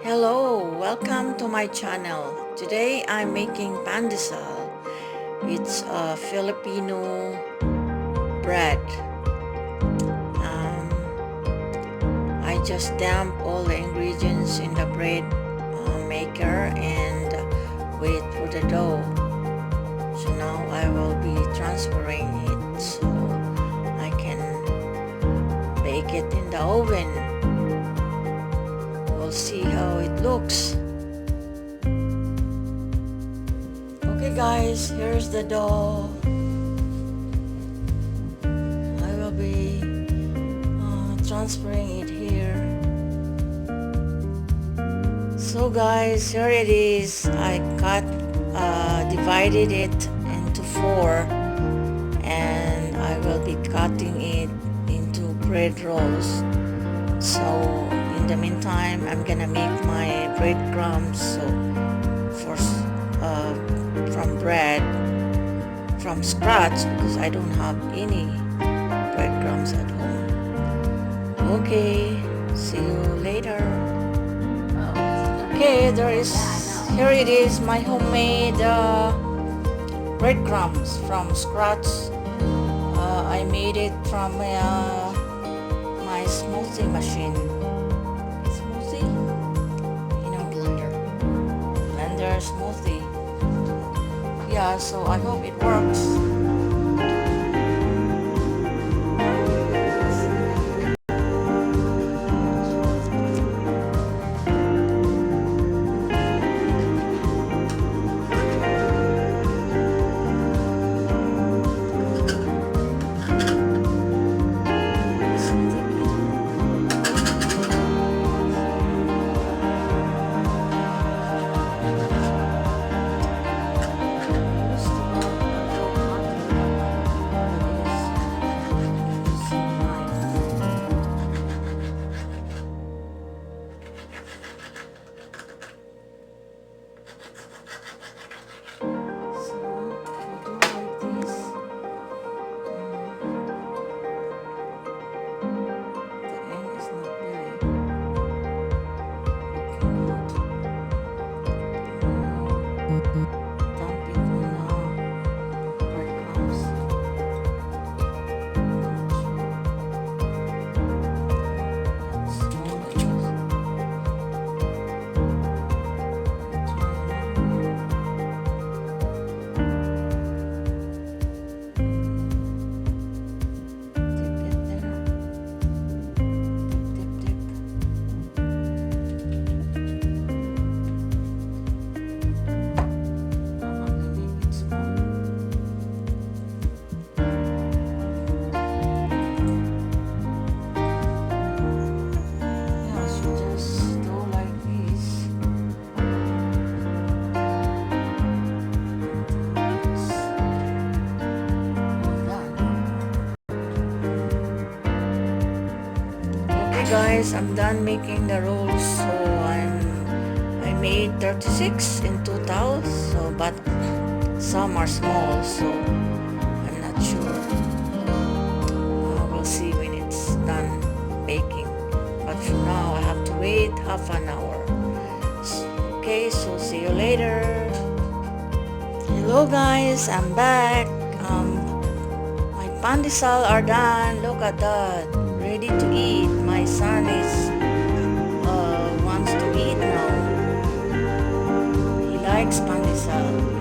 Hello, welcome to my channel. Today I'm making pandesal. It's a Filipino bread. Um, I just dump all the ingredients in the bread maker and wait for the dough. So now I will be transferring it so I can bake it in the oven. We'll see how it looks. Okay guys, here's the dough. I will be transferring it here. So guys, here it is. I divided it into 4 and I will be cutting it into bread rolls. So in the meantime, I'm gonna make my breadcrumbs. So from bread from scratch because I don't have any breadcrumbs at home. Okay, see you later. Okay, here it is, my homemade breadcrumbs from scratch. I made it from my smoothie machine. Smoothie? You know, blender smoothie. Yeah, so I hope it works. Guys, I'm done making the rolls. So I made 36 in total. So but some are small, so I'm not sure. We'll see when it's done baking. But for now, I have to wait half an hour. Okay, so see you later. Hello guys, I'm back. My pandesal are done. Look at that, ready to eat. My son wants to eat now. He likes pandesal.